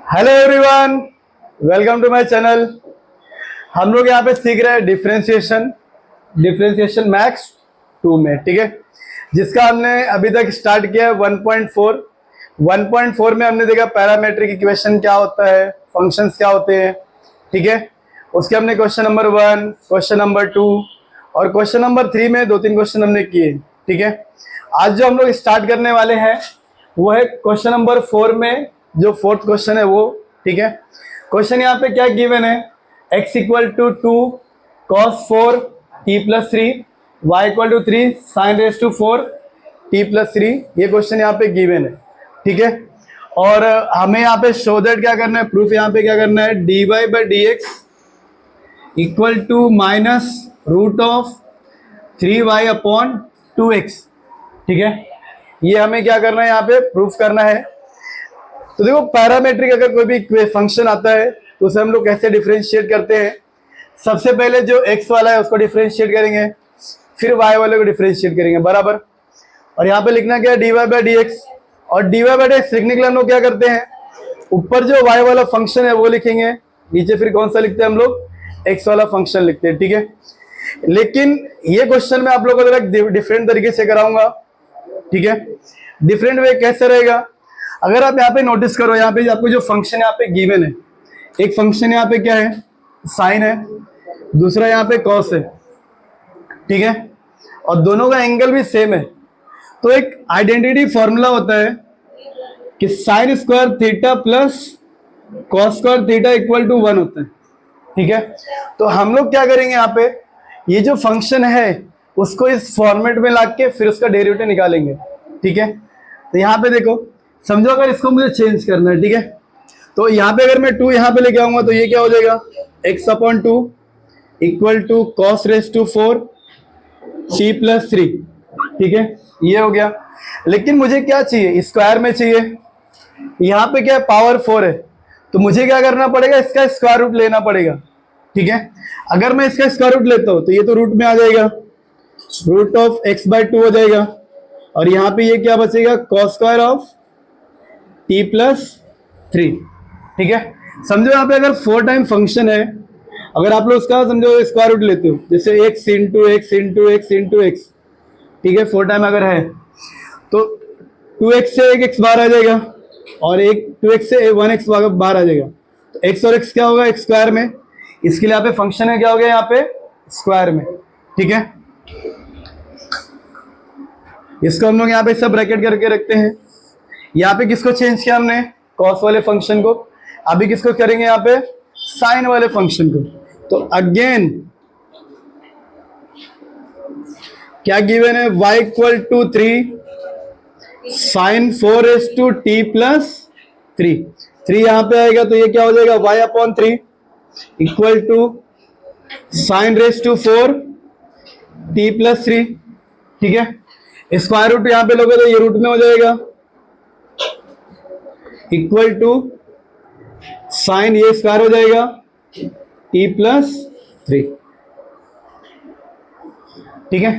Hello everyone, welcome to my channel. हम लोग यहाँ पे सीख रहे हैं डिफरेंशिएशन मैथ्स 2 में, ठीक है, जिसका हमने अभी तक स्टार्ट किया है 1.4। 1.4 में हमने देखा पैरामेट्रिक इक्वेशन क्या होता है, फंक्शंस क्या होते हैं, ठीक है। उसके हमने क्वेश्चन नंबर 1, क्वेश्चन नंबर 2 और क्वेश्चन नंबर 3 में 2-3 क्वेश्चन हमने किए, ठीक है। आज जो हम लोग स्टार्ट करने वाले हैं वो है क्वेश्चन नंबर 4 में, जो फोर्थ क्वेश्चन है वो, ठीक है। क्वेश्चन यहाँ पे क्या गिवन है, x equal to 2 cos 4 t plus 3, y equal to 3 sin raise to 4 t plus 3। ये क्वेश्चन यहाँ पे गिवन है, ठीक है। और हमें यहाँ पे शो दैट क्या करना है, प्रूफ यहाँ पे क्या करना है, dy by D x equal to minus root of 3y upon 2x, ठीक है। ये हमें क्या करना है, यहाँ पे प्रूफ करना है। तो देखो, पैरामेट्रिक अगर कोई भी फंक्शन आता है तो उसे हम लोग कैसे डिफरेंशिएट करते हैं। सबसे पहले जो x वाला है उसको डिफरेंशिएट करेंगे, फिर y वाले को डिफरेंशिएट करेंगे, बराबर। और यहाँ पे लिखना क्या है, dy बाई डी एक्स। और dy बाई डी एक्स लिखने के लिए हम लोग क्या करते हैं, ऊपर जो y वाला फंक्शन है वो लिखेंगे, नीचे फिर कौन सा लिखते हैं हम लोग, x वाला फंक्शन लिखते हैं, ठीक है। लेकिन ये क्वेश्चन मैं आप लोगों को डिफरेंट तरीके से कराऊंगा, ठीक है। डिफरेंट वे कैसे रहेगा, अगर आप यहाँ पे नोटिस करो, यहाँ पे आपको जो फंक्शन यहाँ पे गिवन है, एक फंक्शन यहाँ पे क्या है, साइन है, दूसरा यहाँ पे कॉस है, ठीक है। और दोनों का एंगल भी सेम है। तो एक आइडेंटिटी फॉर्मूला होता है कि sine square theta plus cos square theta equal to 1 होता है, ठीक है। तो हम लोग क्या करेंगे, यहाँ पे ये जो फंक्शन है उसको इस फॉर्मेट में ला के फिर उसका डेरिवेटिव निकालेंगे, ठीक है। तो यहाँ पे देखो, समझो अगर इसको मुझे चेंज करना है, ठीक है, तो यहाँ पे अगर मैं 2 यहाँ पे लेके आऊंगा तो ये क्या हो जाएगा, x upon 2 equal to cos raise to 4 t plus 3, ठीक है। ये हो गया। लेकिन मुझे क्या चाहिए, स्क्वायर में चाहिए। यहाँ पे क्या है, पावर 4 है, तो मुझे क्या करना पड़ेगा, इसका स्क्वायर रूट लेना पड़ेगा, ठीक है। अगर मैं इसका स्क्वायर रूट लेता हूँ तो ये तो रूट में आ जाएगा, रूट ऑफ x बाई 2 हो जाएगा। और यहाँ पे ये क्या बचेगा, cos square of t plus 3, ठीक है। समझो यहाँ पे अगर 4 टाइम फंक्शन है, अगर आप लोग उसका समझो स्क्वायर रूट लेते हो, जैसे x into x into x into x, ठीक है, 4 टाइम अगर है तो 2x से 1x बाहर आ जाएगा और 2x से 1x बाहर आ जाएगा। तो x और x क्या होगा, x स्क्वायर में। इसके लिए यहाँ पे फंक्शन है क्या हो गया, यहाँ पे स्क्वायर में, ठीक है। इसको हम लोग यहाँ पे सब ब्रैकेट करके रखते हैं। यहाँ पे किसको चेंज किया हमने, कॉस वाले फंक्शन को। अभी किसको करेंगे, यहाँ पे साइन वाले फंक्शन को। तो अगेन क्या गिवन है, y equal to 3 sine 4 raise to t plus 3 यहाँ पे आएगा तो ये क्या हो जाएगा, y upon 3 equal to sine raise to 4 t plus 3, ठीक है। स्क्वायर रूट यहाँ पे लोगे तो ये रूट में हो जाएगा, इक्वल टू साइन ये स्क्वायर हो जाएगा t प्लस 3, ठीक है।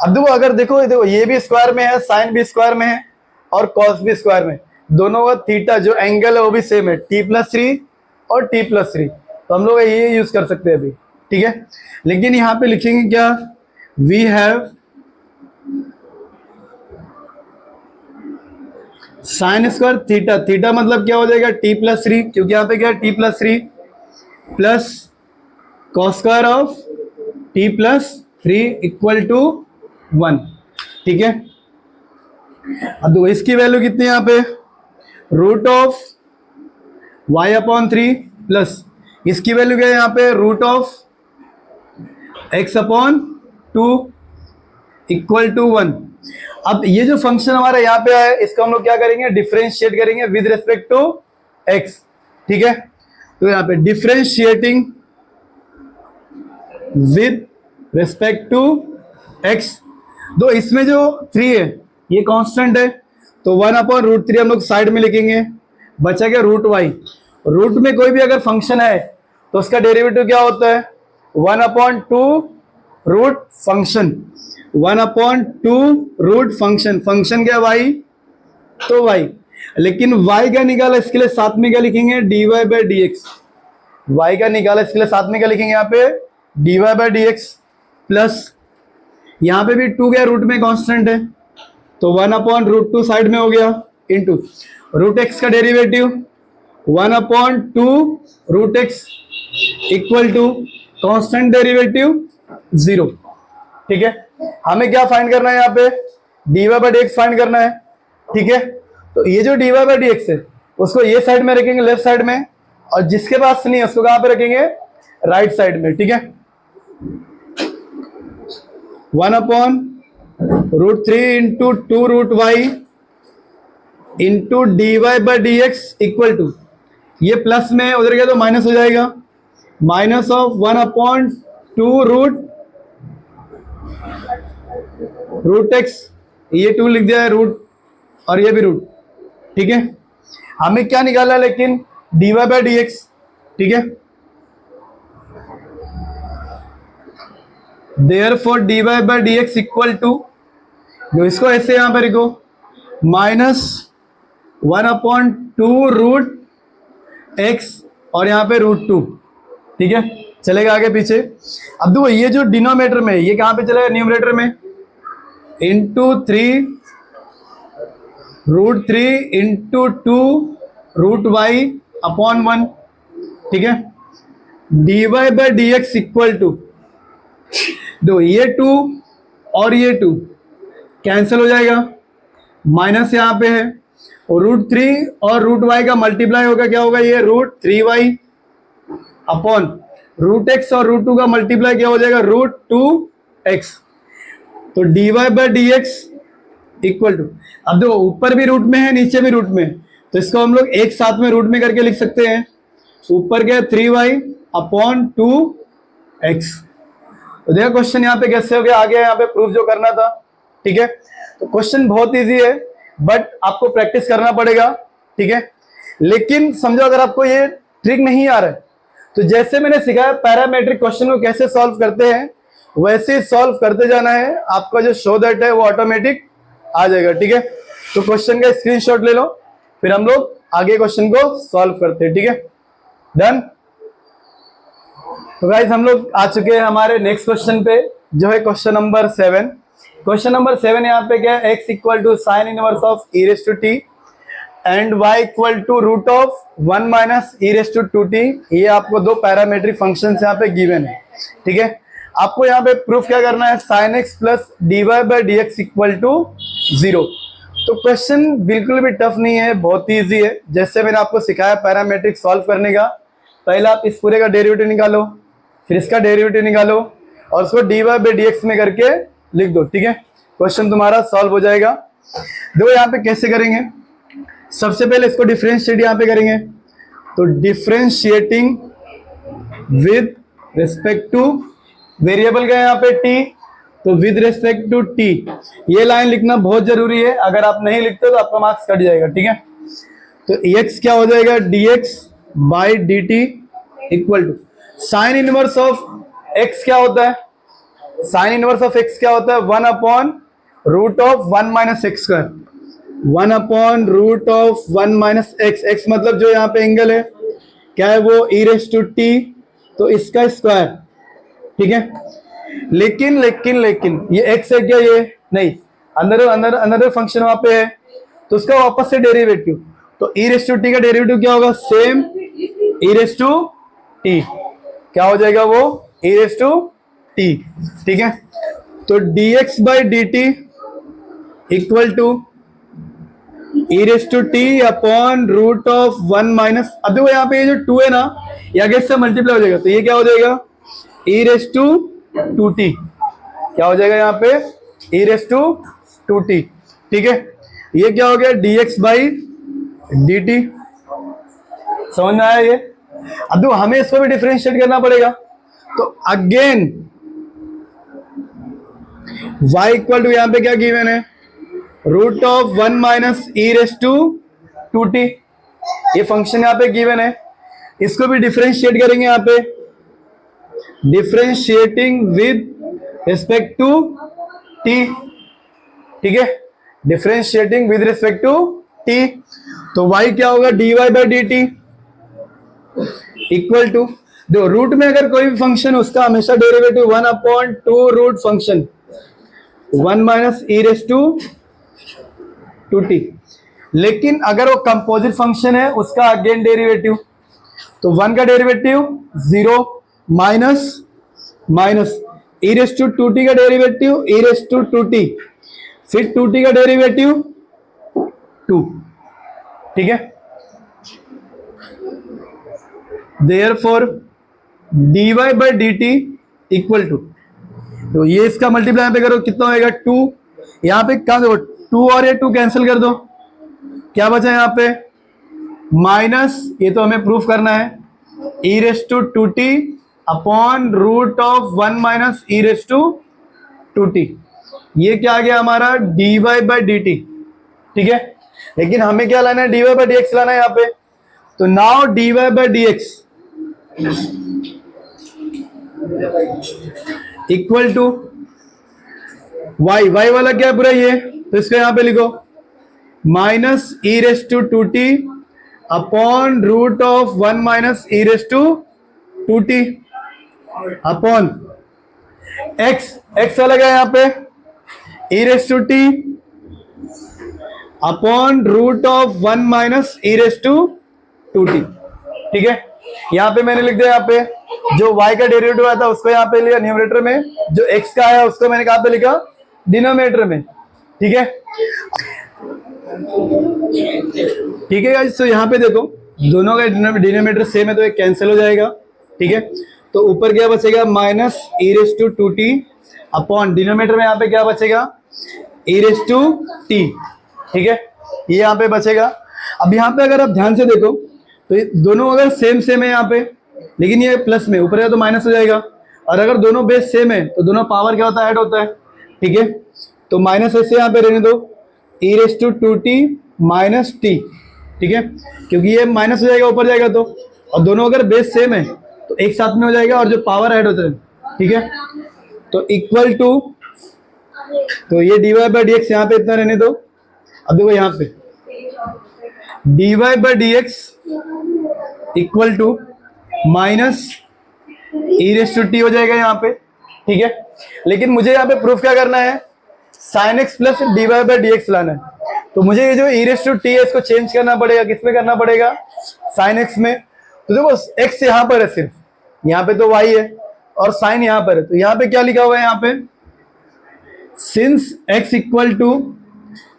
अब देखो, अगर देखो ये भी स्क्वायर में है, साइन भी स्क्वायर में है और कॉस भी स्क्वायर में, दोनों का थीटा जो एंगल है वो भी सेम है, t प्लस 3 और t प्लस 3। तो हम लोग ये यूज कर सकते हैं अभी, ठीक है। लेकिन यहाँ पे लिखेंगे क्या, we have sine square theta, theta मतलब क्या हो जाएगा, t प्लस 3, क्योंकि यहाँ पे क्या है, t plus 3 plus cos square of t plus 3 equal to 1, ठीक है। अब देखो इसकी वैल्यू कितनी है यहाँ पे, root of y upon 3 plus इसकी वैल्यू क्या है यहाँ पे, root of x upon 2 equal to 1। अब ये जो फंक्शन हमारा यहाँ पे है इसको हम लोग क्या करेंगे, डिफरेंशिएट करेंगे विद रिस्पेक्ट टू x, ठीक है। तो यहाँ पे differentiating with respect to x, दो इसमें जो 3 है ये कांस्टेंट है, तो 1 अपॉन रूट 3 हम लोग साइड में लिखेंगे, बचा क्या रूट y। रूट में कोई भी अगर फंक्शन है तो उसका डेरिवेटिव क्या होता है, 1 upon 2 root function, 1 upon 2 root function, function क्या y, तो y लेकिन y का निकाला इसके लिए साथ में क्या लिखेंगे, dy by D X. Y का निकाला इसके लिए साथ में क्या लिखेंगे यहाँ पे, dy by D x plus यहाँ पे भी 2 क्या रूट में कांस्टेंट है तो 1/√2 साइड में हो गया इंटू रूट एक्स का derivative 1/2√x equal to constant derivative 0। ठीक है, हमें क्या फाइंड करना है यहाँ पे, dy by D x find करना है। ठीक है, तो ये जो dy बाई डी एक्स है उसको ये साइड में रखेंगे, लेफ्ट साइड में, और जिसके पास नहीं है उसको कहां पे रखेंगे, राइट साइड में। ठीक है, 1/√3 into 2√y into dy by D x equal to, ये प्लस में उधर गया तो माइनस हो जाएगा, माइनस ऑफ 1/2√x, ये 2 लिख दिया है रूट और ये भी रूट। ठीक है, हमें क्या निकाला लेकिन, dy बाई डी एक्स। ठीक है, therefore dy by D x equal to, जो इसको ऐसे यहां पर लिखो, -1/2√x और यहां पे √2। ठीक है, चलेगा आगे पीछे। अब देखो ये जो डिनोमिनेटर में, ये कहां पे चलेगा, न्यूमरेटर में, इंटू 3√3 इंटू 2√y/1। ठीक है, dy by D x equal to, दो ये 2 और ये 2 कैंसिल हो जाएगा, माइनस यहाँ पे है, और √3 और √y का मल्टीप्लाई होगा, क्या होगा ये, √3y अपॉन √x और √2 का मल्टीप्लाई क्या हो जाएगा, √2x। तो dy by D x equal to, अब देखो ऊपर भी रूट में है नीचे भी रूट में है, तो इसको हम लोग एक साथ में रूट में करके लिख सकते हैं। ऊपर क्या है, 3y/2x। तो देखो क्वेश्चन यहाँ पे कैसे हो गया, आगे यहाँ पे प्रूफ जो करना था। ठीक है, तो क्वेश्चन बहुत इजी है बट आपको प्रैक्टिस करना पड़ेगा। ठीक है, लेकिन समझो अगर आपको ये ट्रिक नहीं आ रहा है तो जैसे मैंने सिखाया पैरामेट्रिक क्वेश्चन को कैसे सॉल्व करते हैं वैसे ही सॉल्व करते जाना है, आपका जो शो दैट है वो ऑटोमेटिक आ जाएगा। ठीक है, तो क्वेश्चन का स्क्रीनशॉट ले लो, फिर हम लोग आगे क्वेश्चन को सॉल्व करते हैं। ठीक है, डन। तो गाइस हम लोग आ चुके हैं हमारे नेक्स्ट क्वेश्चन पे, जो है क्वेश्चन नंबर 7। क्वेश्चन नंबर 7 यहाँ पे क्या है, x equal to sine inverse of e raise to T and y equal to root of 1 minus e raise to 2t। ये आपको दो पैरामेट्रिक फंक्शन यहाँ पे गिवन है। ठीक है, आपको यहाँ पे प्रूफ क्या करना है, sine X plus dy by D x equal to 0। तो क्वेश्चन बिल्कुल भी टफ नहीं है, बहुत ही ईजी है। जैसे मैंने आपको सिखाया पैरामेट्रिक सॉल्व करने का, पहले आप इस पूरे का डेरिवेटिव निकालो, फिर इसका डेरिवेटिव निकालो और उसको dy बाई डी एक्स में करके लिख दो। ठीक है, क्वेश्चन तुम्हारा सॉल्व हो जाएगा। देखो यहाँ पे कैसे करेंगे, सबसे पहले इसको डिफरेंशिएट यहाँ पे करेंगे, तो differentiating with respect two variable का यहाँ पे t, तो विद रिस्पेक्ट टू t, ये लाइन लिखना बहुत जरूरी है। अगर आप नहीं लिखते तो आपका मार्क्स कट जाएगा। ठीक है, तो x क्या हो जाएगा, dx by D T equal to sine inverse of x क्या होता है, साइन इनवर्स ऑफ x क्या होता है, 1/√1 minus X square, 1/√1 minus x. X मतलब जो यहाँ पे एंगल है क्या है वो e रेस टू टी, तो इसका स्क्वायर। ठीक है, लेकिन लेकिन लेकिन ये x है क्या, ये नहीं, अंदर अंदर अंदर फंक्शन वहां पे है, तो उसका वापस से डेरिवेटिव, तो e रेस टू टी का डेरिवेटिव क्या होगा, same e raise to T, क्या हो जाएगा वो e रेस टू टी। ठीक है, तो dx by D T equal to e raise to T upon root of 1 minus, अब देखो यहाँ पे ये जो 2 है ना, ये आगे से मल्टीप्लाई हो जाएगा, तो ये क्या हो जाएगा, e रेस टू 2t, क्या हो जाएगा यहाँ पे, e रेस टू 2t। ठीक है, ये क्या हो गया, dx बाई डी टी। समझ में आया ये। अब देखो हमें इसको भी डिफरेंशिएट करना पड़ेगा, तो अगेन y इक्वल टू यहाँ पे क्या गिवन है, root of 1 minus e raise to 2t, ये फंक्शन यहाँ पे गिवन है, इसको भी डिफरेंशिएट करेंगे यहाँ पे, differentiating with respect to t। ठीक है, differentiating with respect to t, तो y क्या होगा, dy by D T equal to, देखो रूट में अगर कोई भी फंक्शन उसका हमेशा derivative 1/2 root function 1 minus E raise to T, लेकिन अगर वो कंपोजिट फंक्शन है उसका अगेन डेरिवेटिव, तो 1 का derivative 0 minus minus E raise to T का derivative e raise to t, फिर 2t का डेरिवेटिव 2, ठीक है। Therefore dy by D T equal to, तो ये इसका मल्टीप्लाई यहाँ पे करो कितना होएगा 2, यहाँ पे कहा देखो 2 और ये 2 कैंसिल कर दो, क्या बचा यहाँ पे माइनस, ये तो हमें प्रूफ करना है e raise to T upon root of 1 minus E raise to t, ये क्या आ गया हमारा dy बाई डी टी, ठीक है। लेकिन हमें क्या लाना है, dy बाई डी एक्स लाना है यहाँ पे, तो now dy by D x equal to y वाला क्या है पूरा ये, तो इसको यहां पे लिखो minus E raise to T upon root of 1 minus E raise to T upon x वाला क्या है यहाँ पे e raise to T upon root of 1 minus E raise to T, ठीक है। यहाँ पे मैंने लिख दिया, यहाँ पे जो y का डेरिवेटिव आया था उसको यहाँ पे लिया न्यूमरेटर में, जो x का आया उसको मैंने कहाँ पे लिखा डिनोमिनेटर में, ठीक है। ठीक है गाइस, तो यहाँ पे देखो दोनों का डिनोमिनेटर सेम है तो एक कैंसिल हो जाएगा, ठीक है। तो ऊपर क्या बचेगा minus E raise to T upon denominator में यहाँ पे क्या बचेगा ई रेस टू टी, ठीक है, ये यहाँ पे बचेगा। अब यहाँ पे अगर आप ध्यान से देखो तो ये दोनों अगर सेम है यहाँ पे, लेकिन ये प्लस में ऊपर है तो माइनस हो जाएगा, और अगर दोनों बेस सेम है तो दोनों पावर क्या होता है ऐड होता है, ठीक है। तो माइनस ऐसे यहाँ पे रहने दो e raise to t minus t, ठीक है, क्योंकि ये माइनस हो जाएगा ऊपर जाएगा तो, और दोनों अगर बेस सेम है तो एक साथ में हो जाएगा और जो पावर ऐड होता है, ठीक है। तो इक्वल टू, तो ये dy बाई डी एक्स यहाँ पे इतना रहने दो। अब देखो यहाँ पे dy by D x equal to minus E raise to T हो जाएगा यहाँ पे, ठीक है। लेकिन मुझे यहाँ पे प्रूफ क्या करना है, sine X plus dy by D x लाना है, तो मुझे ये जो ई रेस टू टी है इसको चेंज करना पड़ेगा, किसमें करना पड़ेगा साइन एक्स में। तो देखो x यहाँ पर है सिर्फ, यहाँ पे तो y है और साइन यहाँ पर है, तो यहाँ पे क्या लिखा हुआ है यहाँ पे since x equal to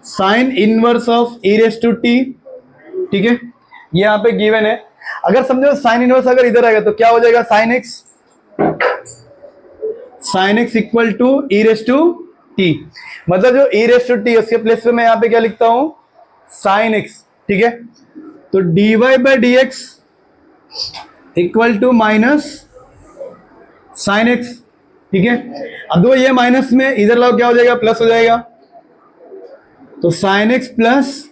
sine inverse of E raise to T, ठीक है, ये यहाँ पे गिवन है। अगर समझो साइन इनवर्स अगर इधर आएगा तो क्या हो जाएगा sine X equal to E raise to T, मतलब जो ई रेस टू टी उसके प्लेस पे मैं यहाँ पे क्या लिखता हूं साइन एक्स, ठीक है। तो dy by D x equal to minus sine X, ठीक है। अब दो ये माइनस में इधर लाओ क्या हो जाएगा प्लस हो जाएगा, तो sine X plus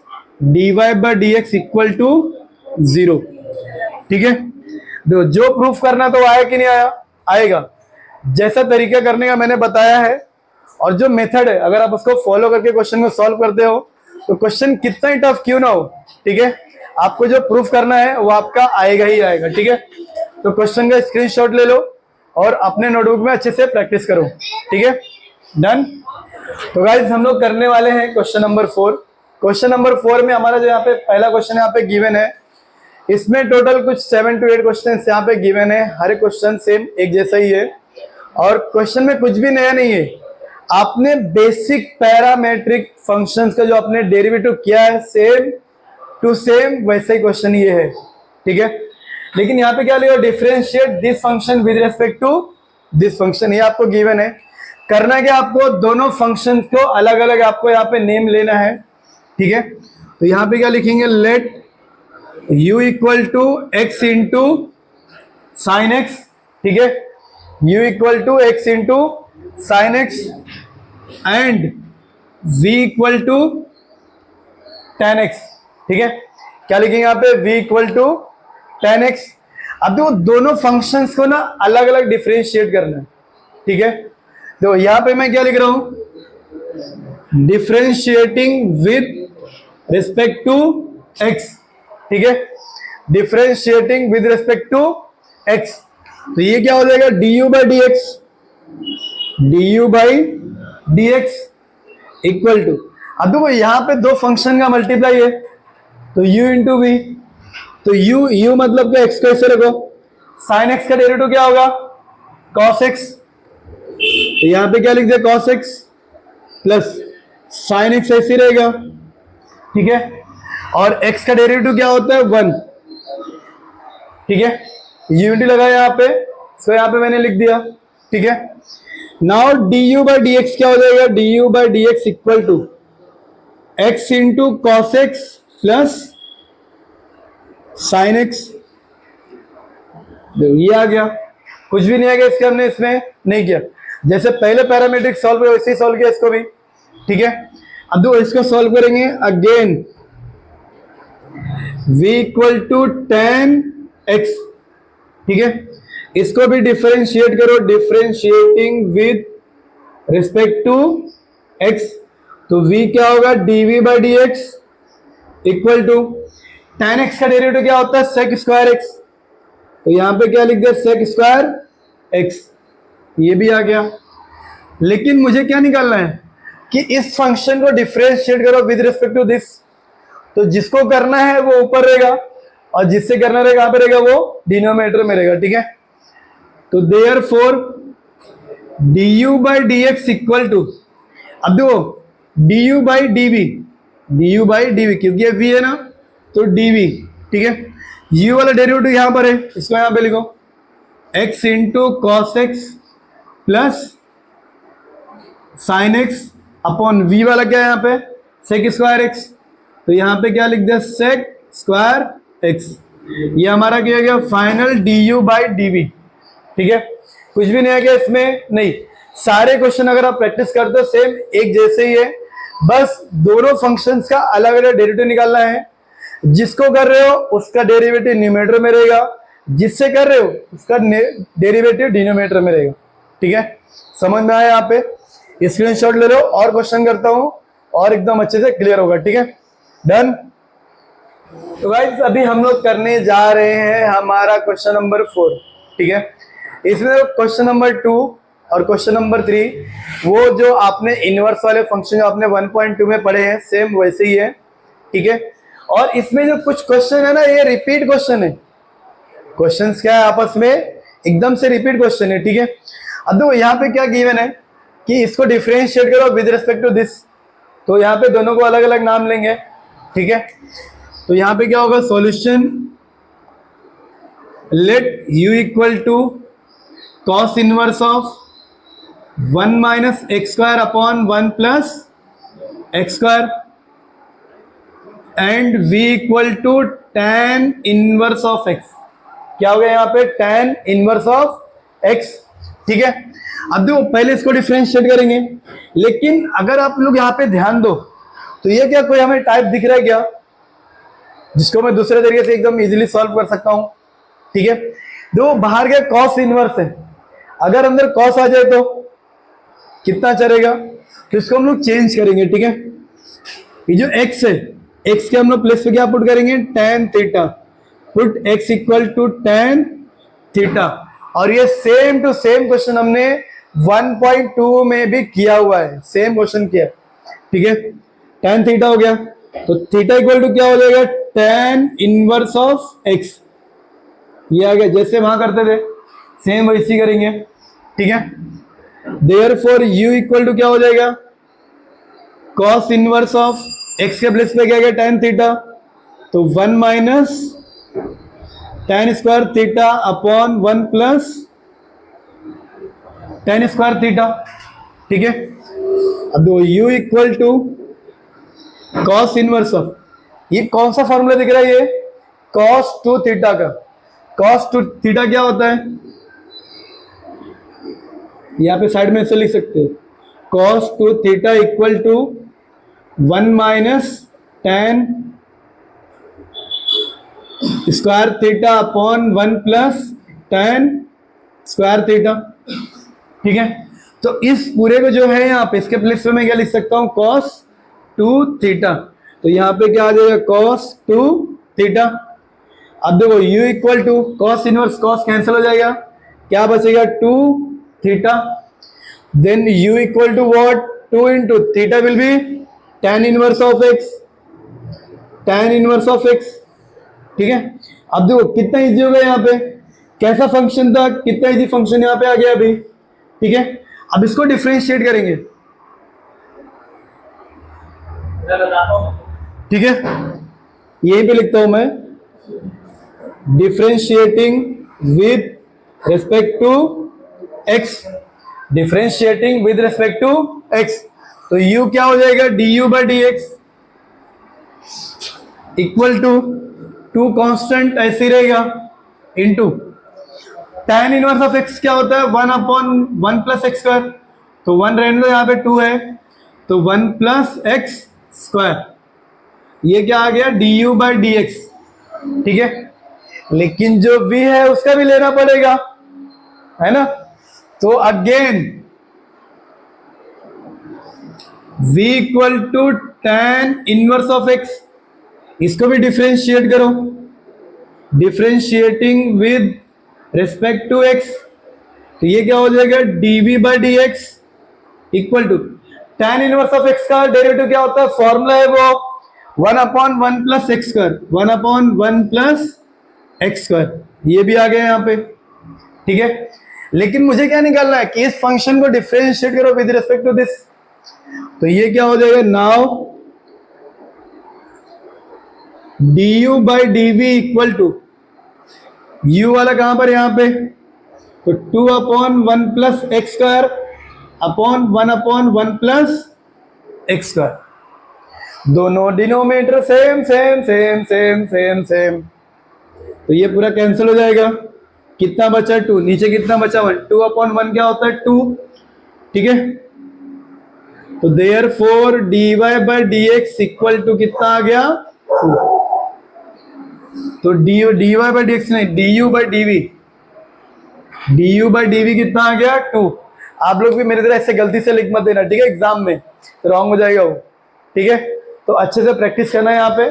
dy by D x equal to 0, ठीक है। देखो जो प्रूफ करना तो आया कि नहीं आया, आएगा। जैसा तरीका करने का मैंने बताया है और जो मेथड है अगर आप उसको फॉलो करके क्वेश्चन को सॉल्व करते हो तो क्वेश्चन कितना ही टफ क्यों ना हो, ठीक है, आपको जो प्रूफ करना है वो आपका आएगा ही आएगा, ठीक है। तो क्वेश्चन का स्क्रीनशॉट ले लो और अपने नोटबुक में अच्छे से प्रैक्टिस करो, ठीक है, डन। तो गाइस हम लोग करने वाले हैं क्वेश्चन नंबर 4। क्वेश्चन नंबर 4 में हमारा जो यहाँ पे पहला क्वेश्चन यहाँ पे गिवन है, इसमें टोटल कुछ 7 to 8 क्वेश्चन यहाँ पे गिवन है, हर एक क्वेश्चन सेम एक जैसा ही है और क्वेश्चन में कुछ भी नया नहीं है। आपने बेसिक पैरामेट्रिक फंक्शंस का जो आपने डेरिवेटिव किया है सेम टू सेम वैसे ही क्वेश्चन ये है, ठीक है। लेकिन यहाँ पे क्या लिखा, differentiate this function with respect to this function, ये आपको गिवन है। करना क्या, आपको दोनों फंक्शन को अलग अलग आपको यहाँ पे नेम लेना है, ठीक है। तो यहाँ पे क्या लिखेंगे, let u equal to X into sine X, ठीक है, u equal to X into sine X and v equal to tan X, ठीक है। क्या लिखेंगे यहाँ पे, v equal to tan X. अब देखो दोनों फंक्शंस को ना अलग अलग डिफरेंशिएट करना है, ठीक है। देखो यहाँ पे मैं क्या लिख रहा हूं, differentiating with respect to X, ठीक है, differentiating with respect to X. तो ये क्या हो जाएगा, du by D X, du by D x equal to, अब देखो यहां पे दो फंक्शन का मल्टीप्लाई है तो u इंटू वी, तो u मतलब क्या, x को ऐसे रखो, साइन x का डेरिवेटिव क्या होगा, cos x, तो यहां पे क्या लिख दिया, cos x plus sign x ऐसे रहेगा, ठीक है, और x का डेरिवेटिव क्या होता है 1, ठीक है, यूनिटी लगा यहाँ पे, सो यहाँ पे मैंने लिख दिया, ठीक है। Now du by D X क्या हो जाएगा, du by D x equal to x into cos X plus sine X, ये आ गया, कुछ भी नहीं आ गया इसके, हमने इसमें नहीं किया, जैसे पहले पैरामीट्रिक सॉल्व किया वैसे ही सॉल्व किया इसको भी, ठीक है। अब दो इसको सॉल्व करेंगे again, v equal to tan x, ठीक है, इसको भी डिफरेंशिएट करो, differentiating with respect to x, तो v क्या होगा, dv by D x equal to tan x का डेरिवेटिव क्या होता है, sec स्क्वायर x, तो यहां पे क्या लिख दिया, sec स्क्वायर x, ये भी आ गया। लेकिन मुझे क्या निकालना है कि इस फंक्शन को डिफरेंशिएट करो विद रिस्पेक्ट टू दिस, तो जिसको करना है वो ऊपर रहेगा और जिससे करना रहेगा कहां पे रहेगा, वो डिनोमिनेटर में रहेगा, ठीक है। तो therefore du by D x equal to, अब देखो du by D V, du by D V क्योंकि ये v है ना, तो dv, ठीक है, u वाला डेरिवेटिव यहां पर है, इसको यहां पे लिखो, x into cos X plus sine x upon v वाला क्या है यहाँ पे, सेक स्क्वायर एक्स, तो यहाँ पे क्या लिख दिया, सेक स्क्वायर एक्स, ये हमारा क्या गया फाइनल du बाई dv, ठीक है। कुछ भी नहीं आ गया इसमें, नहीं, सारे क्वेश्चन अगर आप प्रैक्टिस करते हो सेम एक जैसे ही है, बस दोनों फंक्शंस का अलग अलग डेरिवेटिव निकालना है, जिसको कर रहे हो उसका डेरिवेटिव न्यूमरेटर में रहेगा, जिससे कर रहे हो उसका डेरिवेटिव डिनोमिनेटर में रहेगा, ठीक है। समझ में आया, यहाँ पे स्क्रीनशॉट ले लो और क्वेश्चन करता हूं और एकदम अच्छे से क्लियर होगा, ठीक है, डन। तो गाइस अभी हम लोग करने जा रहे हैं हमारा क्वेश्चन नंबर 4, ठीक है। इसमें क्वेश्चन नंबर 2 और क्वेश्चन नंबर 3 वो जो आपने इनवर्स वाले फंक्शन जो आपने 1.2 में पढ़े हैं सेम वैसे ही है, ठीक है। और इसमें जो कुछ क्वेश्चन है ना, ये रिपीट क्वेश्चन है, क्वेश्चंस क्या है आपस में एकदम से रिपीट क्वेश्चन है, ठीक है। अब देखो यहाँ पे क्या गिवन है कि इसको डिफरेंशिएट करो विद रिस्पेक्ट टू दिस, तो यहाँ पे दोनों को अलग अलग नाम लेंगे, ठीक है। तो यहाँ पे क्या होगा, solution let u equal to cos inverse of 1 minus X square upon 1 plus x square and v equal to tan inverse of x, क्या हो गया यहाँ पे, tan इनवर्स ऑफ x, ठीक है। अब देखो पहले इसको डिफरेंशिएट करेंगे, लेकिन अगर आप लोग यहाँ पे ध्यान दो तो ये क्या कोई हमें टाइप दिख रहा है क्या, जिसको मैं दूसरे तरीके से एकदम इजीली सॉल्व कर सकता हूं, ठीक है। देखो बाहर के cos इनवर्स है, अगर अंदर cos आ जाए तो कितना चलेगा, तो इसको हम लोग चेंज करेंगे, ठीक है। ये जो x है, x के हम लोग प्लेस पे क्या पुट करेंगे, tan theta, put x equal to tan theta, और ये सेम टू सेम क्वेश्चन हमने 1.2 में भी किया हुआ है, सेम क्वेश्चन किया, ठीक है। tan थीटा हो गया, तो थीटा इक्वल टू क्या हो जाएगा, tan इनवर्स ऑफ x, ये आ गया, जैसे वहां करते थे सेम वैसी करेंगे, ठीक है। देयरफॉर u इक्वल टू क्या हो जाएगा, cos इनवर्स ऑफ x के प्लेस पे क्या गया, tan थीटा, तो 1 minus tan square theta upon 1 plus tan square theta, ठीक है। अब दो u equal to cos inverse of, ये कौन सा फॉर्मूला दिख रहा है, ये cos 2 थीटा का, cos 2 थीटा क्या होता है, यहाँ पे साइड में ऐसे लिख सकते हो, cos 2 theta equal to 1 minus tan square theta upon 1 plus tan square theta, ठीक है। तो इस पूरे को जो है यहाँ पे इसके प्लेस पे मैं क्या लिख सकता हूँ, cos 2 थीटा, तो यहाँ पे क्या आ जाएगा कॉस 2 थीटा। अब देखो u equal to cos inverse cos cancel हो जाएगा, क्या बचेगा 2 theta. Then u equal to what 2 into theta will be tan inverse of x, tan inverse of x। ठीक है, अब देखो कितना इजी हो गया, यहाँ पे कैसा फंक्शन था, कितना इजी फंक्शन यहाँ पे आ गया अभी। ठीक है, अब इसको डिफरेंशिएट करेंगे। ठीक है, यहीं पे लिखता हूं मैं differentiating with respect to x, differentiating with respect to x। तो u क्या हो जाएगा du by D x equal to 2 constant ऐसे रहेगा into tan inverse of x क्या होता है 1 अपॉन 1 प्लस एक्स स्क्वायर। तो 1 रहने दो, यहाँ पे 2 है तो 1 प्लस एक्स स्क्वायर, ये क्या आ गया du बाई डी एक्स। ठीक है, लेकिन जो v है उसका भी लेना पड़ेगा, है ना। तो again v equal to tan inverse of x, इसको भी डिफरेंशिएट करो, differentiating with respect to x। तो ये क्या हो जाएगा dv by D x equal to tan inverse of x का डेरिवेटिव क्या होता है, फॉर्मूला है वो 1 upon 1 plus x square, 1 upon 1 plus x square, ये भी आ गया यहाँ पे। ठीक है, लेकिन मुझे क्या निकालना है कि इस फंक्शन को डिफरेंशिएट करो विद रिस्पेक्ट टू दिस। तो ये क्या हो जाएगा now du by dv equal to u वाला कहां पर, यहां पे, तो 2 upon 1 plus x square upon 1 plus x square. दोनों denominator same same same same same same, तो ये पूरा कैंसिल हो जाएगा। कितना बचा 2, नीचे कितना बचा 1, 2 अपॉन 1 क्या होता है 2। ठीक है, तो therefore dy by dx equal to कितना आ गया 2। तो dy बाई dx नहीं, du by dv, du by dv कितना आ गया 2। आप लोग भी मेरी तरह ऐसे गलती से लिख मत देना, ठीक है, एग्जाम में तो रॉन्ग हो जाएगा वो। ठीक है, तो अच्छे से प्रैक्टिस करना है, यहाँ पे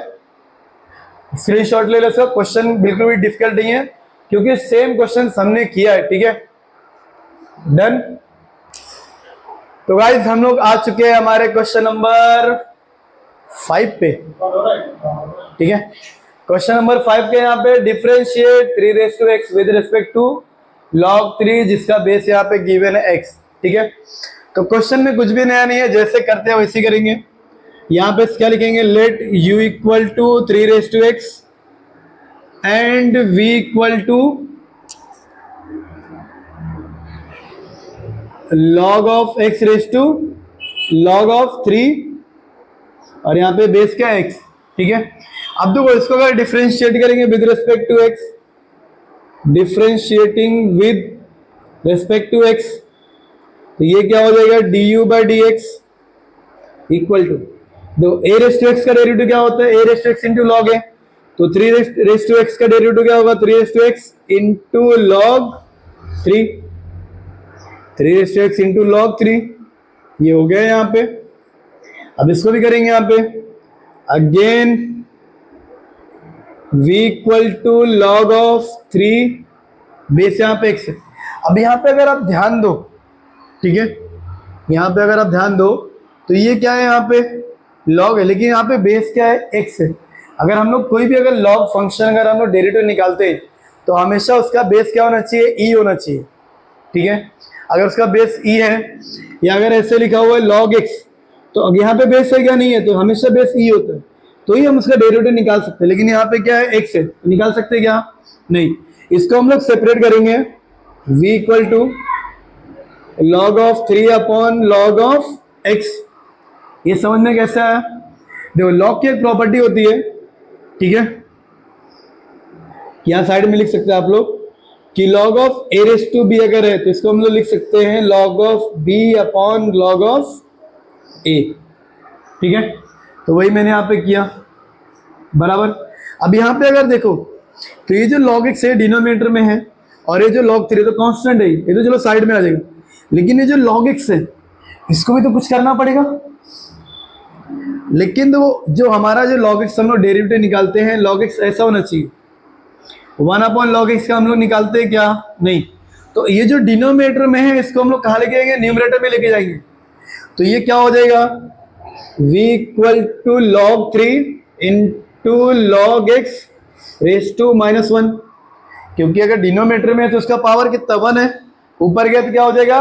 स्क्रीनशॉट ले लो सर। क्वेश्चन बिल्कुल भी डिफिकल्ट नहीं है क्योंकि सेम क्वेश्चन हमने किया है। ठीक है, डन। तो गाइस हम लोग आ चुके हैं हमारे क्वेश्चन नंबर 5 पे। ठीक है, क्वेश्चन नंबर 5 के यहाँ पे differentiate 3 raise to x with respect to log 3 जिसका बेस यहाँ पे गिवन है x। ठीक है, तो क्वेश्चन में कुछ भी नया नहीं है, जैसे करते हैं वैसे करेंगे। यहाँ पे क्या लिखेंगे, let u equal to 3 raise to x and v equal to log of x raise to log of 3 और यहाँ पे बेस क्या है x। ठीक है, अब देखो इसको अगर डिफरेंशिएट करेंगे with respect to x, differentiating with respect to x, तो ये क्या हो जाएगा du by D x equal to, देखो a रेज़ टू x का डेरिवेटिव क्या होता है, a raise to x into log a। तो 3 रेज़ टू x का डेरिवेटिव क्या होगा 3 raise to x into log 3, 3 raise to x into log 3, ये हो गया यहाँ पे। अब इसको भी करेंगे यहाँ पे, again v equal to log of 3 base यहाँ पे x है। अब यहाँ पे अगर आप ध्यान दो, ठीक है, यहाँ पे अगर आप ध्यान दो तो ये क्या है, यहाँ पे लॉग है लेकिन यहाँ पे बेस क्या है x है। अगर हम लोग कोई भी अगर लॉग फंक्शन अगर हम लोग डेरिवेटिव निकालते हैं तो हमेशा उसका बेस क्या होना चाहिए, e होना चाहिए। ठीक है, अगर उसका बेस e है या अगर ऐसे लिखा हुआ है log x, तो अब यहाँ पे बेस है क्या, नहीं है, तो हमेशा बेस e होता है, तो ही हम उसका डेरिवेटिव निकाल सकते हैं। लेकिन यहाँ पे क्या है x है, तो निकाल सकते हैं क्या, नहीं। इसको हम लोग सेपरेट करेंगे, v equal to log of 3 upon log of x। ये समझने कैसा है, देखो लॉग की एक प्रॉपर्टी होती है, ठीक है, यहाँ साइड में लिख सकते हैं आप लोग कि log of a raise to b अगर है तो इसको हम लोग लिख सकते हैं log of b upon log of a। ठीक है, तो वही मैंने यहाँ पे किया बराबर। अब यहाँ पे अगर देखो तो ये जो log x है डिनोमिनेटर में है और ये जो log 3 तो कांस्टेंट है, ये तो चलो साइड में आ जाएगा, लेकिन ये जो log x है इसको भी तो कुछ करना पड़ेगा। लेकिन वो जो हमारा जो log x हम लोग डेरिवेटिव निकालते हैं, log x ऐसा होना चाहिए, 1/log x का हम लोग निकालते हैं क्या? नहीं। तो ये जो डिनोमिनेटर में है इसको हम लोग कहाँ लेके जाएंगे? न्यूमरेटर में लेके जाएंगे। तो ये क्या हो जाएगा? v equal to log 3 into log x raise to -1, क्योंकि अगर डिनोमिनेटर में है तो उसका पावर कितना? 1 है, ऊपर गया तो क्या हो जाएगा?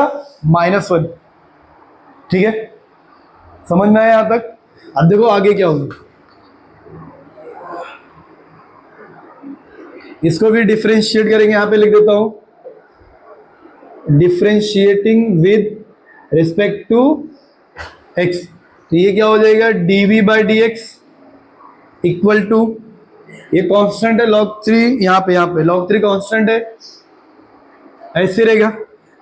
-1। ठीक है, समझ में आया यहां तक? अब देखो आगे क्या होगा, इसको भी डिफरेंशिएट करेंगे। यहां पे लिख देता हूं, differentiating with respect to x। तो ये क्या हो जाएगा? dv by D x equal to, ये कांस्टेंट है log 3, यहाँ पे log 3 कांस्टेंट है, ऐसे रहेगा।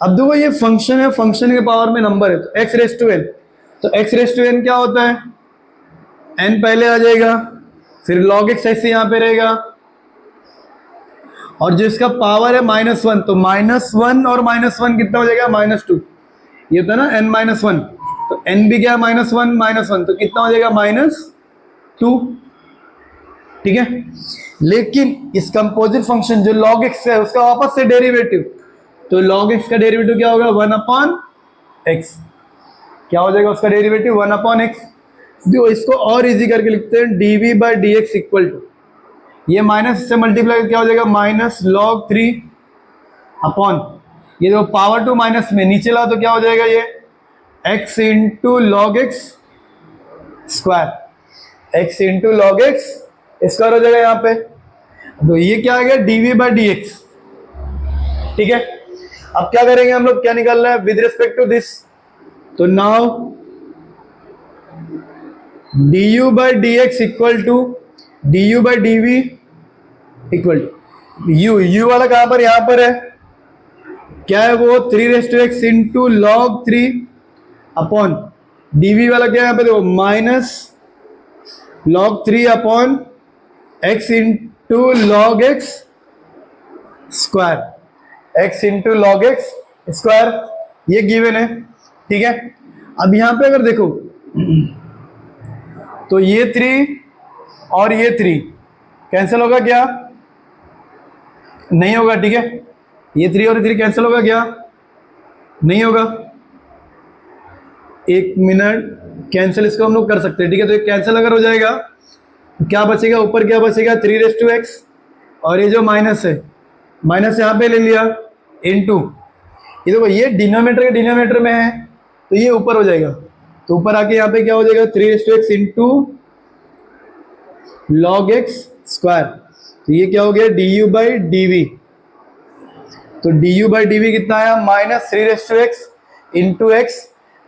अब देखो ये फंक्शन है, फंक्शन के पावर में नंबर है, तो x रेस टू n, तो x रेस टू n क्या होता है? n पहले आ जाएगा, फिर log x ऐसे यहाँ पे रहेगा, और जो इसका पावर है -1, तो -1 और -1 कितना हो जाएगा? -2। ये होता है ना n-1, तो n भी क्या? -1, तो कितना हो जाएगा? -2। ठीक है, लेकिन इस कंपोजिट फंक्शन जो log x है उसका वापस से डेरिवेटिव, तो log x का डेरिवेटिव क्या होगा? 1/x। क्या हो जाएगा उसका डेरिवेटिव? 1/x। देखो इसको और इजी करके लिखते हैं, dv by D x equal to, ये माइनस से मल्टीप्लाई क्या हो जाएगा? -log 3 अपॉन, ये जो पावर टू माइनस में नीचे लाओ तो क्या हो जाएगा? ये x into log x square, x into log x square हो जाएगा यहाँ पे। तो ये क्या आ गया? dv by D X. ठीक है, अब क्या करेंगे हम लोग? क्या निकालना है विद रिस्पेक्ट टू दिस? तो now du by D x equal to du by dv equal to u वाला कहां पर? यहां पर है, क्या है वो? 3x into log 3 upon dv वाला क्या है यहाँ पे? देखो -log 3 upon x into log x square, x into log x square, ये गिवन है। ठीक है, अब यहां पे अगर देखो तो ये 3 और ये 3 कैंसिल होगा क्या? नहीं होगा। ठीक है, ये 3 और 3 कैंसिल होगा क्या? नहीं होगा। एक मिनट, कैंसिल इसको हम लोग कर सकते हैं। ठीक है, तो ये कैंसिल अगर हो जाएगा तो क्या बचेगा? ऊपर क्या बचेगा? 3x, और ये जो माइनस है, माइनस यहाँ पे ले लिया, इनटू, ये देखो ये डिनोमिनेटर के डिनोमिनेटर में है तो ये ऊपर हो जाएगा, तो ऊपर आके यहाँ पे क्या हो जाएगा? 3x into log x square, तो ये क्या हो गया? du बाई डी, तो du बाई डी कितना आया? -3x into x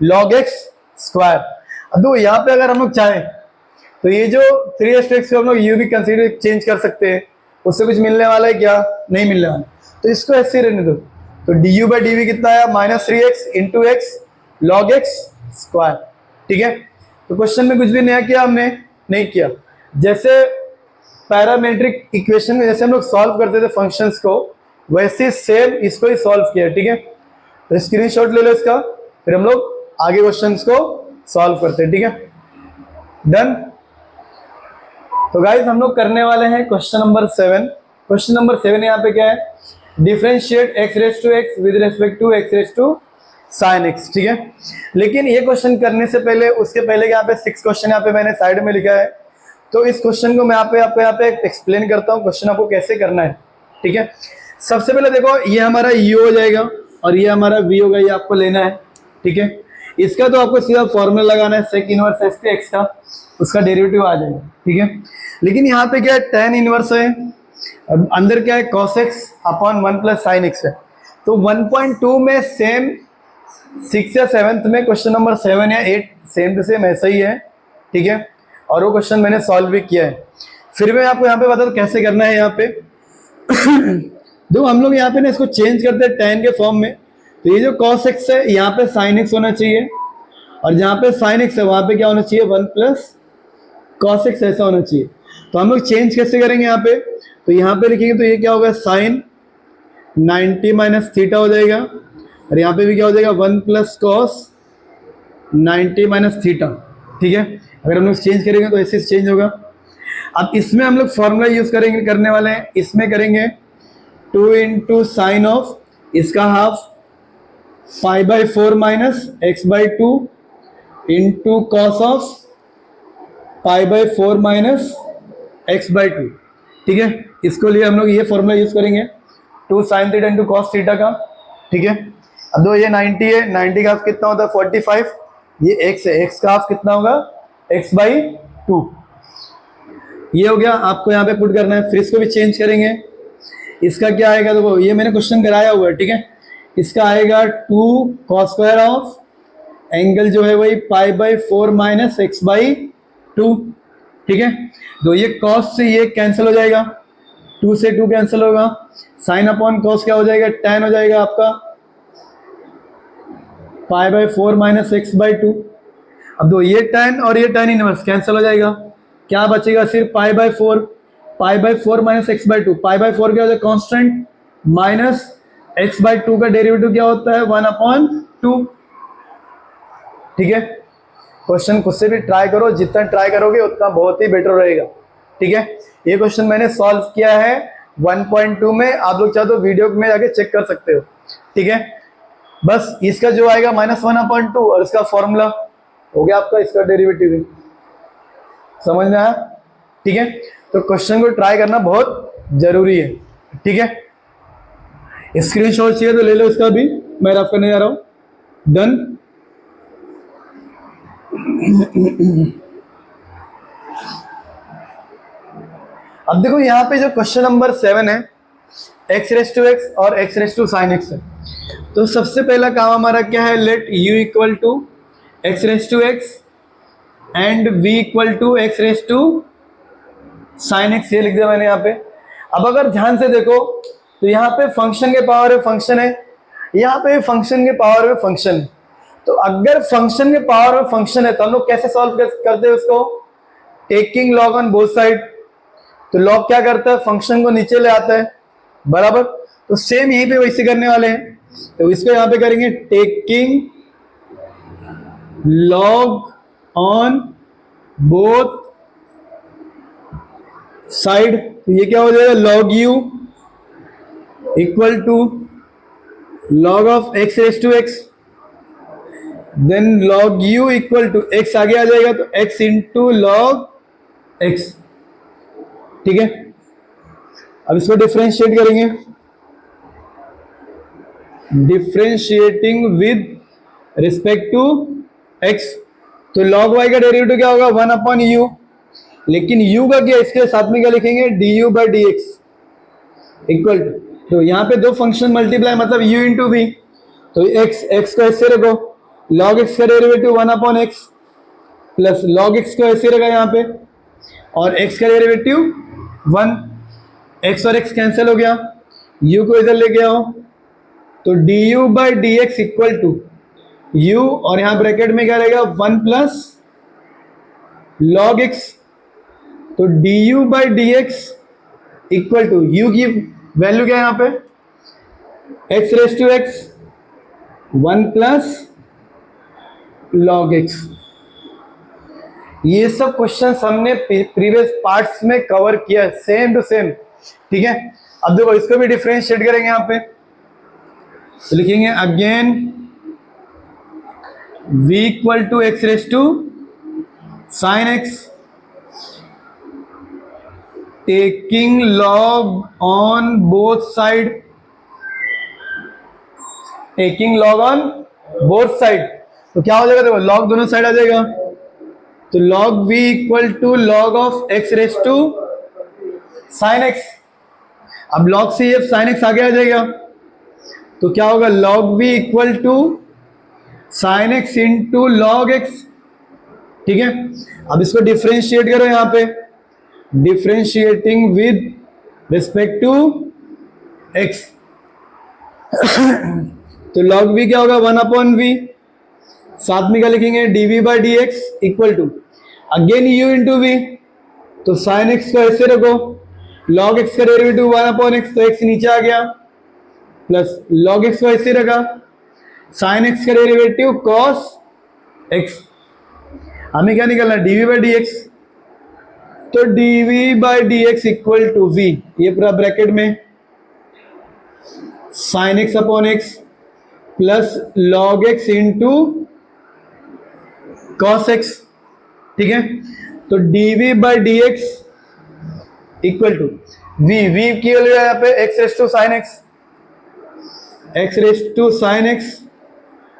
log x square. अब देखो यहाँ पे अगर हम लोग चाहें तो ये जो 3x को हम लोग u भी कंसीडर चेंज कर सकते हैं, उससे कुछ मिलने वाला है क्या? नहीं मिलने वाला, तो इसको ऐसे रहने दो। तो du बाई डी कितना आया? -3x into x log x square. ठीक है, तो क्वेश्चन में कुछ भी नया किया हमने? नहीं किया। जैसे पैरामेट्रिक इक्वेशन में जैसे हम लोग सॉल्व करते थे फंक्शंस को, वैसे सेम इसको ही सॉल्व किया। ठीक है, तो स्क्रीनशॉट ले लो इसका, फिर हम लोग आगे क्वेश्चंस को सॉल्व करते हैं। ठीक है, डन। तो गाइस हम लोग करने वाले हैं क्वेश्चन नंबर 7। क्वेश्चन नंबर 7 यहाँ पे क्या है? Differentiate x raise to x with respect to x raise to sin x। ठीक है, लेकिन ये क्वेश्चन करने से पहले, उसके पहले यहाँ पे 6 क्वेश्चन यहाँ पे मैंने साइड में लिखा है, तो इस क्वेश्चन को मैं आपको यहाँ पे एक्सप्लेन करता हूँ क्वेश्चन आपको कैसे करना है। ठीक है, सबसे पहले देखो ये हमारा u हो जाएगा और ये हमारा v होगा, ये आपको लेना है। ठीक है, इसका तो आपको सीधा फॉर्मूला लगाना है sec इनवर्स x पे x का, उसका डेरिवेटिव आ जाएगा। ठीक है, लेकिन यहाँ पे क्या है? tan इनवर्स है, अब अंदर क्या है? cos x upon 1 plus sin x है। तो 1.2 में सेम 6 या 7th में क्वेश्चन नंबर 7 या 8 सेम टू सेम ऐसा ही है। ठीक है, और वो क्वेश्चन मैंने सॉल्व भी किया है। फिर मैं आपको यहाँ पे बता दूं कैसे करना है। यहाँ पे दो हम लोग यहाँ पे ना इसको चेंज करते हैं tan के फॉर्म में, तो ये जो cos x है यहाँ पे sin x होना चाहिए, और जहाँ पे sin x है वहाँ पे क्या होना चाहिए? 1 प्लस cos x ऐसा होना चाहिए। तो हम लोग चेंज कैसे करेंगे यहाँ पे? तो यहाँ पे लिखेंगे तो ये क्या होगा? sin 90 माइनस थीटा हो जाएगा, और यहाँ पे भी क्या हो जाएगा? 1 प्लस cos 90 माइनस थीटा। ठीक है, अगर हम लोग चेंज करेंगे तो ऐसे चेंज होगा। अब इसमें हम लोग फॉर्मूला यूज करेंगे, करने वाले हैं, इसमें करेंगे 2 इंटू साइन ऑफ इसका half π/4 minus x/2 into cos of π/4 minus x/2। ठीक है, इसको लिए हम लोग ये फॉर्मूला यूज करेंगे 2 sine theta into cos theta का। ठीक है, अब दो ये 90 है, 90 का हाफ कितना होता है 45, ये x है, x का हाफ कितना होगा x/2। ये हो गया, आपको यहाँ पे पुट करना है। फिर इसको भी चेंज करेंगे, इसका क्या आएगा देखो, ये मैंने क्वेश्चन कराया हुआ है। ठीक है, इसका आएगा 2 cos स्क्वायर ऑफ एंगल जो है वही π/4 माइनस x/2। ठीक है, तो ये cos से ये कैंसिल हो जाएगा, 2 से 2 कैंसिल होगा, साइन अपॉन cos क्या हो जाएगा, tan हो जाएगा आपका π/4 माइनस x/2। अब दो ये tan और ये tan इनवर्स कैंसिल हो जाएगा, क्या बचेगा सिर्फ π/4 माइनस x/2। π/4 क्या होता है कांस्टेंट, माइनस x/2 का डेरिवेटिव क्या होता है 1/2। ठीक है, क्वेश्चन खुद से भी ट्राई करो, जितना ट्राई करोगे उतना बहुत ही बेटर रहेगा। ठीक है, ये क्वेश्चन मैंने सॉल्व किया है 1.2 में, आप लोग चाहो तो वीडियो में जाके चेक कर सकते हो। ठीक है, बस इसका जो आएगा -1/2 और इसका फॉर्मूला हो गया आपका, इसका डेरिवेटिव है। समझ में आया? ठीक है, तो क्वेश्चन को ट्राई करना बहुत जरूरी है। ठीक है, स्क्रीनशॉट चाहिए तो ले लो इसका भी, मैं रफ करने जा रहा हूं। डन। अब देखो यहाँ पे जो क्वेश्चन नंबर 7 है, x⁻x और x⁻sin x है। तो सबसे पहला काम हमारा क्या है, let u equal to x⁻x and v equal to x⁻sin x, ये लिख दिया मैंने यहाँ पे। अब अगर ध्यान से देखो तो यहाँ पे फंक्शन के पावर में फंक्शन है, यहाँ पे फंक्शन के पावर में फंक्शन है। तो अगर फंक्शन के पावर में फंक्शन है तो हम लोग कैसे सॉल्व करते हैं उसको, taking log on both side. तो लॉग क्या करता है, फंक्शन को नीचे ले आता है, बराबर। तो सेम यहीं पे वैसे करने वाले हैं, तो इसको यहां पे करेंगे taking log on both side. तो ये क्या हो जाएगा, log u equal to log of x⁻x, then log u equal to x आगे आ जाएगा तो x इंटू लॉग x। ठीक है, अब इसको डिफरेंशिएट करेंगे, differentiating with respect to x। तो log y का डेरिवेटिव क्या होगा 1/u, लेकिन u का क्या, इसके साथ में क्या लिखेंगे du/dx इक्वल टू, तो यहाँ पे दो फंक्शन मल्टीप्लाई मतलब u इंटू वी। तो x को ऐसे रखो, log x का derivative 1/x plus log x को ऐसे रखा यहाँ पे, और x का डेरिवेटिव 1, x और x कैंसिल हो गया, u को इधर लेके आओ, तो du/dx इक्वल टू u और यहाँ ब्रैकेट में क्या रहेगा 1 प्लस log x। तो du/dx इक्वल टू u की वैल्यू क्या है यहाँ पे x⁻x 1 प्लस log x। ये सब क्वेश्चन हमने प्रीवियस पार्ट्स में कवर किया है, सेम टू सेम। ठीक है, अब देखो इसको भी डिफरेंशिएट करेंगे यहाँ पे, तो लिखेंगे again v equal to x⁻sin x taking log on both side, taking log on both side. तो क्या हो जाएगा, देखो लॉग दोनों साइड आ जाएगा, तो log v equal to log of x⁻sin x। अब log से ये sin x आगे आ जाएगा, तो क्या होगा log v equal to sin x into log x। ठीक है, अब इसको डिफरेंशिएट करो यहाँ पे, differentiating with respect to x। तो log v क्या होगा 1/v, साथ में क्या लिखेंगे dv/dx equal to again u into v, तो sin x को ऐसे रखो, log x का डेरिवेटिव 1/x, तो x नीचे आ गया, प्लस log x को ऐसे रखा, sin x का डेरिवेटिव cos x। हमें क्या निकालना है, dv बाई डी एक्स। तो dv by D x equal to v, ये पूरा ब्रैकेट में sine x upon x plus log x into cos x, ठीक है। तो dv by D x equal to v की वैल्यू है यहाँ पे x raise to sine x, x raise to sine x,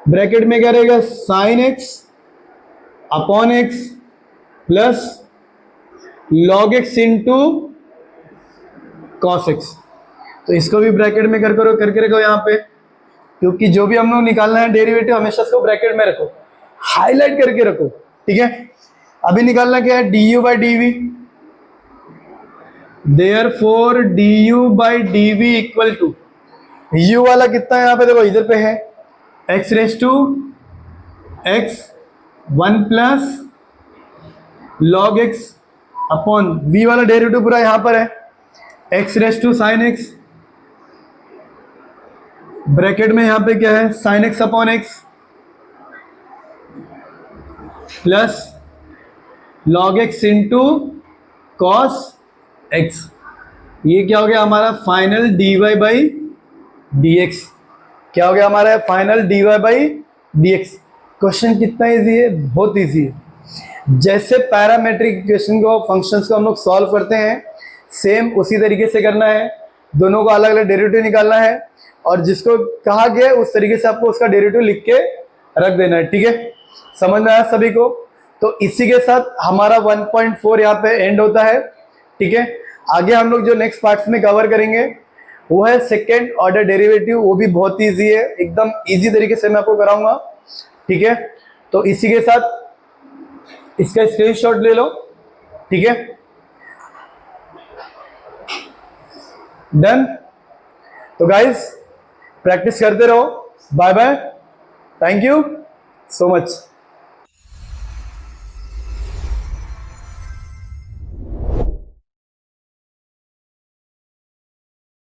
bracket में क्या रहेगा, sine x upon x plus log x into cos x. तो इसको भी ब्रैकेट में करके रखो यहाँ पे, क्योंकि जो भी हम लोग निकालना है डेरिवेटिव हमेशा इसको ब्रैकेट में रखो, हाईलाइट करके रखो, ठीक है। अभी निकालना क्या है, du by d v, therefore du by d v equal to, u वाला कितना है यहाँ पे देखो, इधर पे है x raise to x 1 plus log x upon v वाला डेरिवेटिव पूरा यहाँ पर है x raise to sine x, bracket में यहाँ पे क्या है, sine x upon x plus log x into cos x। ये क्या हो गया हमारा फाइनल dy बाई dx, क्या हो गया हमारा final dy by dx। Question कितना इजी है, बहुत इजी है। जैसे पैरामेट्रिक इक्वेशन को, फंक्शंस को हम लोग सॉल्व करते हैं, सेम उसी तरीके से करना है, दोनों को अलग अलग डेरिवेटिव निकालना है और जिसको कहा गया उस तरीके से आपको उसका डेरिवेटिव लिख के रख देना है, ठीक है। समझ में आया सभी को? तो इसी के साथ हमारा 1.4 यहाँ पे एंड होता है, ठीक है। आगे हम लोग जो नेक्स्ट पार्ट्स में कवर करेंगे वो है सेकेंड ऑर्डर डेरिवेटिव, वो भी बहुत ईजी है, एकदम ईजी तरीके से मैं आपको कराऊंगा, ठीक है। तो इसी के साथ इसका स्क्रीनशॉट ले लो, ठीक है। डन। तो गाइस प्रैक्टिस करते रहो, bye bye, thank you so much.